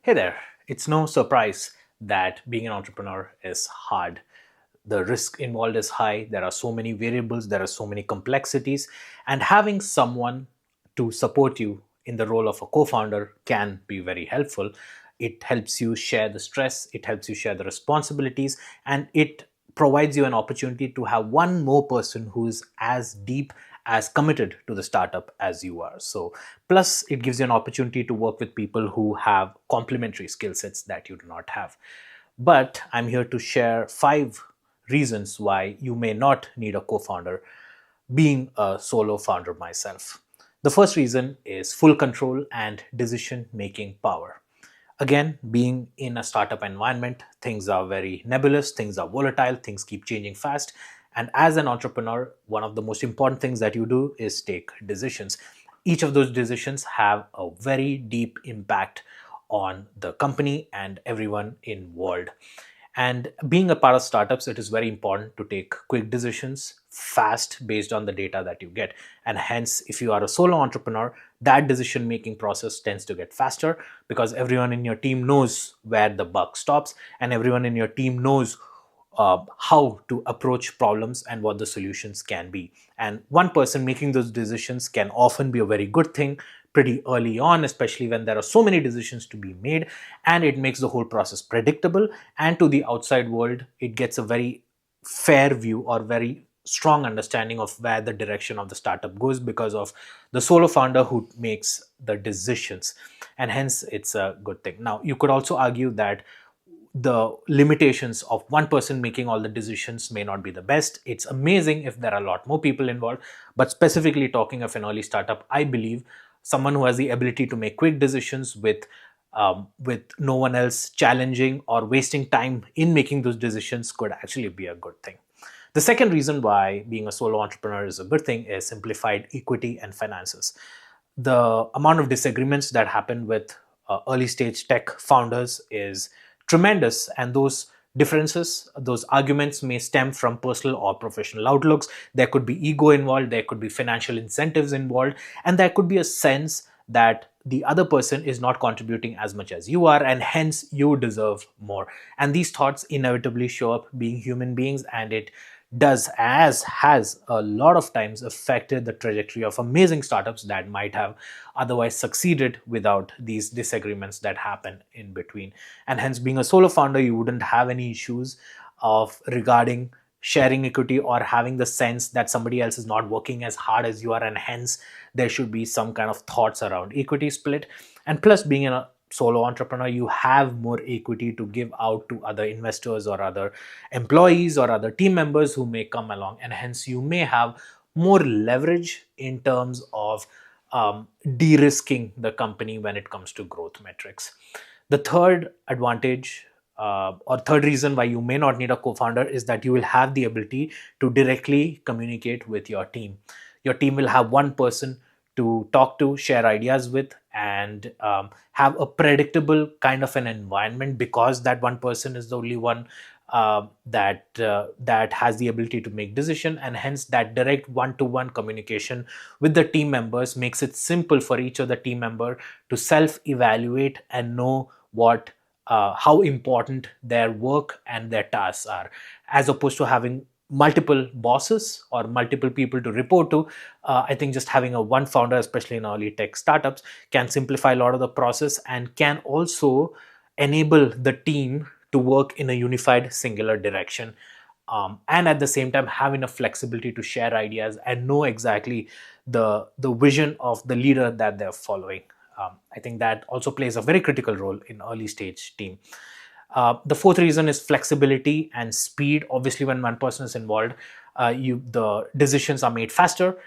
Hey there, it's no surprise that being an entrepreneur is hard. The risk involved is high, there are so many variables, there are so many complexities, and having someone to support you in the role of a co founder can be very helpful. It helps you share the stress, it helps you share the responsibilities, and it provides you an opportunity to have one more person who's as deep as committed to the startup as you are. So plus it gives you an opportunity to work with people who have complementary skill sets that you do not have. But I'm here to share 5 reasons why you may not need a co-founder, being a solo founder myself. The first reason is full control and decision making power. Again, being in a startup environment, things are very nebulous, things are volatile, things keep changing fast. And as an entrepreneur, one of the most important things that you do is take decisions. Each of those decisions have a very deep impact on the company and everyone involved. And being a part of startups, it is very important to take quick decisions fast based on the data that you get. And hence, if you are a solo entrepreneur, that decision making process tends to get faster because everyone in your team knows where the buck stops and everyone in your team knows how to approach problems and what the solutions can be. And one person making those decisions can often be a very good thing pretty early on, especially when there are so many decisions to be made, and it makes the whole process predictable. And to the outside world, it gets a very fair view or very strong understanding of where the direction of the startup goes because of the solo founder who makes the decisions, and hence it's a good thing. Now you could also argue that the limitations of one person making all the decisions may not be the best. It's amazing if there are a lot more people involved, but specifically talking of an early startup, I believe someone who has the ability to make quick decisions with no one else challenging or wasting time in making those decisions could actually be a good thing. The second reason why being a solo entrepreneur is a good thing is simplified equity and finances. The amount of disagreements that happen with early stage tech founders is tremendous, and those differences, those arguments may stem from personal or professional outlooks. There could be ego involved, there could be financial incentives involved, and there could be a sense that the other person is not contributing as much as you are and hence you deserve more. And these thoughts inevitably show up being human beings, and it does, as has a lot of times affected the trajectory of amazing startups that might have otherwise succeeded without these disagreements that happen in between. And hence, being a solo founder, you wouldn't have any issues of regarding sharing equity or having the sense that somebody else is not working as hard as you are, and hence there should be some kind of thoughts around equity split. And plus, being in a solo entrepreneur, you have more equity to give out to other investors or other employees or other team members who may come along, and hence you may have more leverage in terms of de-risking the company when it comes to growth metrics. The third advantage or third reason why you may not need a co-founder is that you will have the ability to directly communicate with your team. Your team will have one person to talk to, share ideas with, and have a predictable kind of an environment because that one person is the only one that has the ability to make decision, and hence that direct one-to-one communication with the team members makes it simple for each of the team member to self-evaluate and know what how important their work and their tasks are, as opposed to having multiple bosses or multiple people to report to. I think just having a one founder, especially in early tech startups, can simplify a lot of the process and can also enable the team to work in a unified singular direction, and at the same time have enough flexibility to share ideas and know exactly the vision of the leader that they're following. I think that also plays a very critical role in early stage team. The fourth reason is flexibility and speed. Obviously, when one person is involved, the decisions are made faster.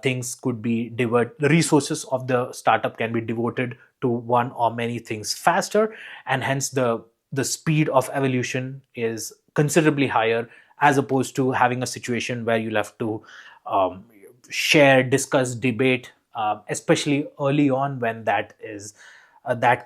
Things could be devoted. The resources of the startup can be devoted to one or many things faster, and hence the speed of evolution is considerably higher as opposed to having a situation where you'll have to um, share, discuss, debate, especially early on when that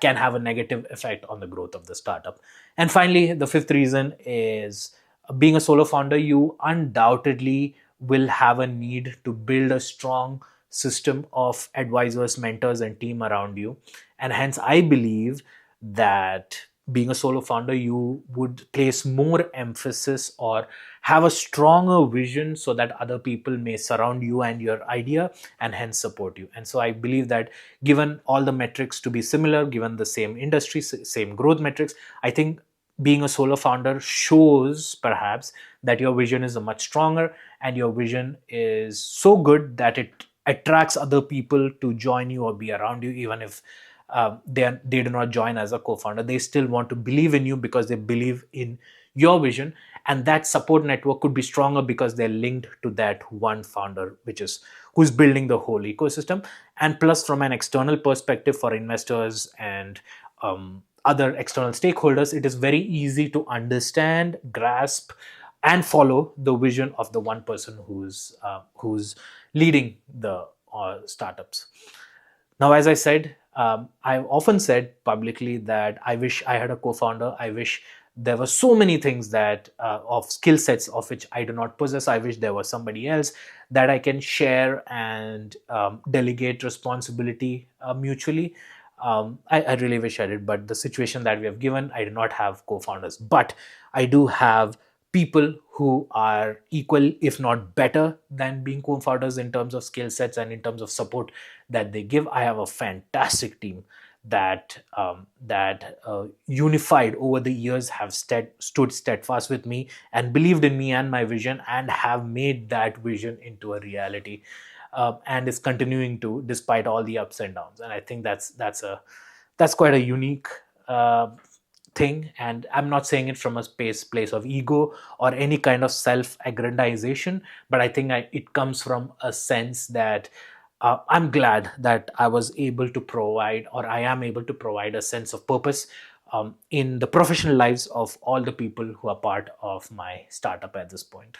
can have a negative effect on the growth of the startup. And finally, the fifth reason is being a solo founder, you undoubtedly will have a need to build a strong system of advisors, mentors, and team around you. And hence, I believe that being a solo founder, you would place more emphasis or have a stronger vision so that other people may surround you and your idea and hence support you. And so I believe that given all the metrics to be similar, given the same industry, same growth metrics, I think being a solo founder shows perhaps that your vision is a much stronger, and your vision is so good that it attracts other people to join you or be around you, even if they do not join as a co-founder. They still want to believe in you because they believe in your vision, and that support network could be stronger because they're linked to that one founder, which is who's building the whole ecosystem. And plus, from an external perspective, for investors and other external stakeholders, it is very easy to understand, grasp, and follow the vision of the one person who's leading the startups. Now, as I said, I've often said publicly that I wish I had a co-founder. I wish there were so many things that of skill sets of which I do not possess. I wish there was somebody else that I can share and delegate responsibility mutually. I really wish I did, but the situation that we have given, I do not have co-founders. But I do have people who are equal, if not better, than being co-founders in terms of skill sets and in terms of support that they give. I have a fantastic team that unified over the years have stood steadfast with me and believed in me and my vision and have made that vision into a reality, and is continuing to, despite all the ups and downs. And I think that's quite a unique thing. And I'm not saying it from a place of ego or any kind of self-aggrandization, but I think it comes from a sense that I'm glad that I was able to provide, or I am able to provide, a sense of purpose in the professional lives of all the people who are part of my startup at this point.